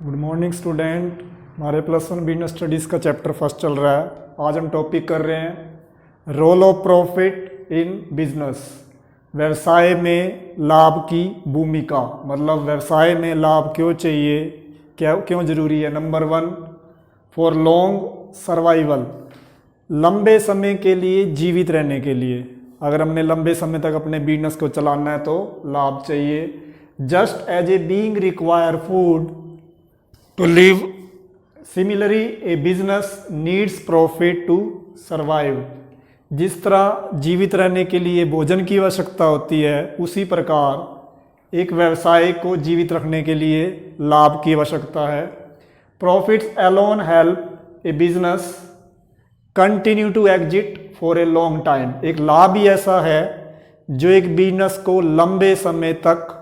Good morning student. हमारे +1 business studies का chapter first चल रहा है। आज हम टॉपिक कर रहे हैं role of profit in business. व्यवसाय में लाभ की भूमिका, मतलब व्यवसाय में लाभ क्यों चाहिए, क्यों ज़रूरी है। नंबर 1, फॉर लॉन्ग सर्वाइवल, लंबे समय के लिए जीवित रहने के लिए। अगर हमने लंबे समय तक अपने बिजनेस को चलाना है तो लाभ चाहिए। Just as a being require food to live, similarly a business needs profit to survive। जिस तरह जीवित रहने के लिए भोजन की आवश्यकता होती है, उसी प्रकार एक व्यवसाय को जीवित रखने के लिए लाभ की आवश्यकता है। Profits alone help a business continue to exit for a long time. एक लाभ ही ऐसा है जो एक बिजनेस को लंबे समय तक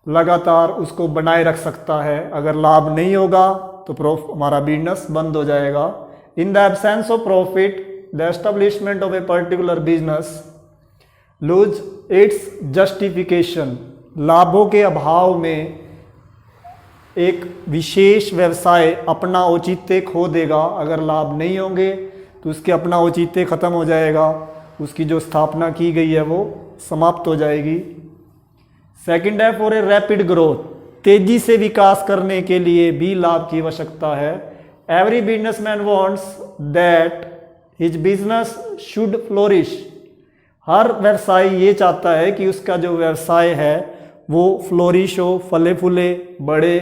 लगातार उसको बनाए रख सकता है। अगर लाभ नहीं होगा तो हमारा बिजनेस बंद हो जाएगा। In the absence of profit the establishment of a particular business lose its justification. लाभों के अभाव में एक विशेष व्यवसाय अपना औचित्य खो देगा। अगर लाभ नहीं होंगे तो उसके अपना औचित्य खत्म हो जाएगा, उसकी जो स्थापना की गई है वो समाप्त हो जाएगी। सेकंड है फॉर ए रैपिड ग्रोथ, तेजी से विकास करने के लिए भी लाभ की आवश्यकता है। Every businessman wants that his business should flourish. हर व्यवसायी ये चाहता है कि उसका जो व्यवसाय है वो फ्लोरिश हो, फले फूले, बढ़े।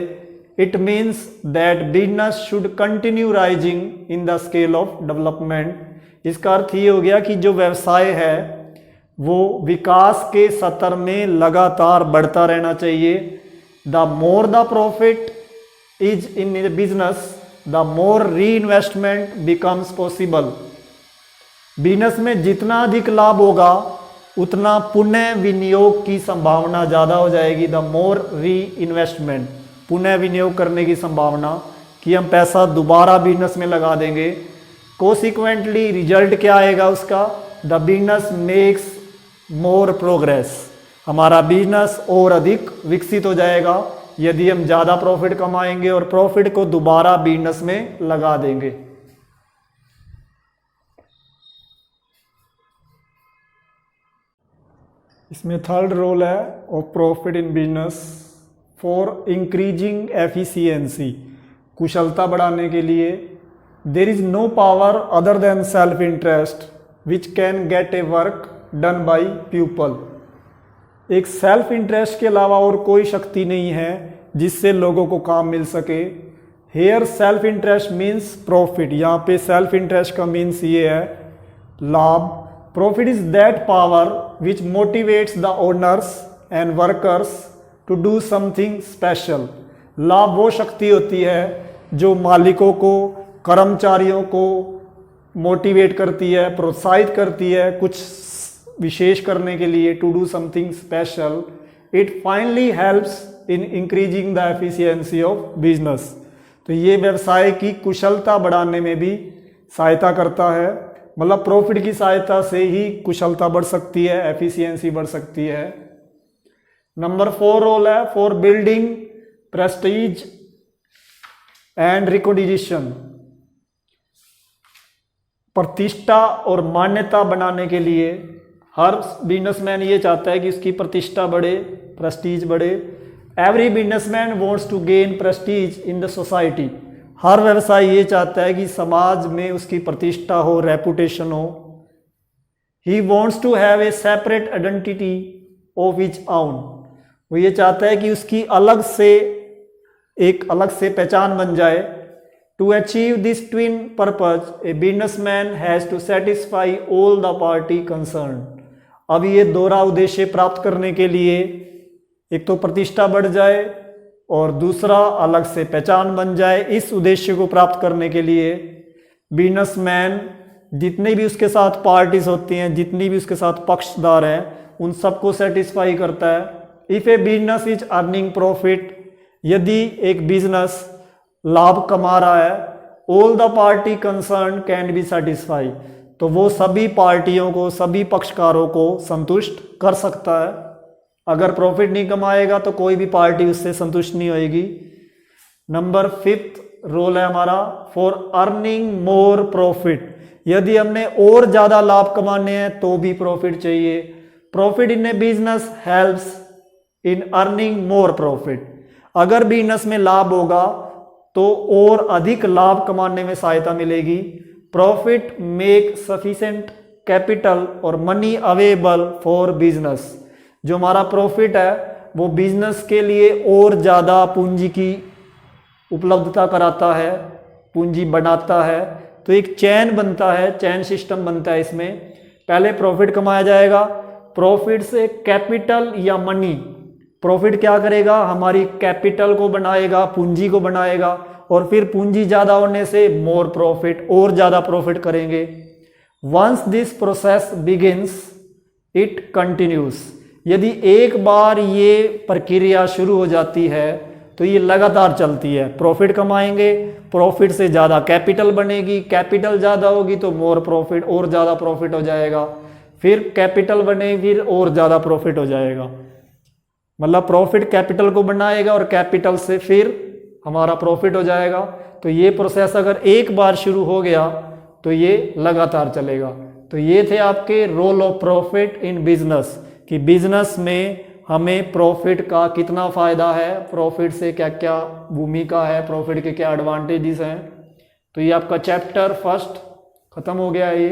It means that business should continue rising in the scale of development. इसका अर्थ ये हो गया कि जो व्यवसाय है वो विकास के स्तर में लगातार बढ़ता रहना चाहिए। The more the profit is in the business the more री इन्वेस्टमेंट बिकम्स पॉसिबल। बिजनेस में जितना अधिक लाभ होगा उतना पुनः विनियोग की संभावना ज़्यादा हो जाएगी। द मोर री इन्वेस्टमेंट, पुनः विनियोग करने की संभावना कि हम पैसा दोबारा बिजनेस में लगा देंगे। कॉन्सिक्वेंटली रिजल्ट क्या आएगा उसका, the business makes more progress. हमारा बिजनेस और अधिक विकसित हो जाएगा यदि हम ज़्यादा प्रॉफिट कमाएंगे और प्रॉफिट को दोबारा बिजनेस में लगा देंगे। इसमें थर्ड रोल है of profit in business for increasing efficiency, कुशलता बढ़ाने के लिए। There is no power other than self interest which can get a work done by people. एक सेल्फ इंटरेस्ट के अलावा और कोई शक्ति नहीं है जिससे लोगों को काम मिल सके। Here self interest means profit, यहाँ पे सेल्फ इंटरेस्ट का मीन्स ये है लाभ। Profit is that power which motivates the owners and workers to do something special. लाभ वो शक्ति होती है जो मालिकों को, कर्मचारियों को मोटिवेट करती है, प्रोत्साहित करती है कुछ विशेष करने के लिए, to do something special. It finally helps in increasing the efficiency of business. तो ये व्यवसाय की कुशलता बढ़ाने में भी सहायता करता है। मतलब प्रॉफिट की सहायता से ही कुशलता बढ़ सकती है, एफिशिएंसी बढ़ सकती है। नंबर 4 रोल है for building Prestige and recognition. प्रतिष्ठा और मान्यता बनाने के लिए हर बिजनेसमैन ये चाहता है कि उसकी प्रतिष्ठा बढ़े, प्रेस्टीज बढ़े। Every businessman wants to gain prestige in the society. हर व्यवसायी ये चाहता है कि समाज में उसकी प्रतिष्ठा हो, रेपुटेशन हो। He wants to have a separate identity of each own. वो ये चाहता है कि उसकी एक अलग से पहचान बन जाए। To achieve this twin purpose, a businessman has to satisfy all the party concerned। अब ये दोहरा उद्देश्य प्राप्त करने के लिए एक तो प्रतिष्ठा बढ़ जाए और दूसरा अलग से पहचान बन जाए। इस उद्देश्य को प्राप्त करने के लिए बिजनेसमैन जितने भी उसके साथ पार्टीज होती हैं, जितनी भी उसके साथ पक्षदार हैं, उन सबको सेटिस्फाई करता है। If A business is earning profit, यदि एक बिजनेस लाभ कमा रहा है, all the party concern can be satisfy, तो वो सभी पार्टियों को, सभी पक्षकारों को संतुष्ट कर सकता है। अगर प्रॉफिट नहीं कमाएगा तो कोई भी पार्टी उससे संतुष्ट नहीं होगी। नंबर 5th रोल है हमारा फॉर अर्निंग मोर प्रॉफिट। यदि हमने और ज़्यादा लाभ कमाने हैं तो भी प्रॉफिट चाहिए। Profit in A business helps in earning more profit. अगर बिजनेस में लाभ होगा तो और अधिक लाभ कमाने में सहायता मिलेगी। प्रॉफिट मेक सफिशिएंट कैपिटल और मनी अवेलेबल फॉर बिजनेस। जो हमारा प्रॉफिट है वो बिजनेस के लिए और ज़्यादा पूंजी की उपलब्धता कराता है, पूंजी बढ़ाता है। तो एक चैन बनता है, चैन सिस्टम बनता है। इसमें पहले प्रॉफिट कमाया जाएगा, प्रॉफिट से कैपिटल या मनी, प्रॉफिट क्या करेगा, हमारी कैपिटल को बनाएगा, पूंजी को बनाएगा, और फिर पूंजी ज़्यादा होने से मोर प्रॉफिट, और ज़्यादा प्रॉफिट करेंगे। Once this process begins it continues. यदि एक बार ये प्रक्रिया शुरू हो जाती है तो ये लगातार चलती है। प्रॉफिट कमाएंगे, प्रॉफिट से ज़्यादा कैपिटल बनेगी, कैपिटल ज़्यादा होगी तो मोर प्रॉफिट, और ज़्यादा प्रॉफिट हो जाएगा, फिर कैपिटल बनेगी, फिर और ज़्यादा प्रॉफिट हो जाएगा। मतलब प्रॉफिट कैपिटल को बनाएगा और कैपिटल से फिर हमारा प्रॉफिट हो जाएगा। तो ये प्रोसेस अगर एक बार शुरू हो गया तो ये लगातार चलेगा। तो ये थे आपके role of profit in business, कि बिजनेस में हमें प्रॉफिट का कितना फ़ायदा है, प्रॉफिट से क्या क्या भूमिका है, प्रॉफिट के क्या एडवांटेजेस हैं। तो ये आपका चैप्टर फर्स्ट ख़त्म हो गया है ये।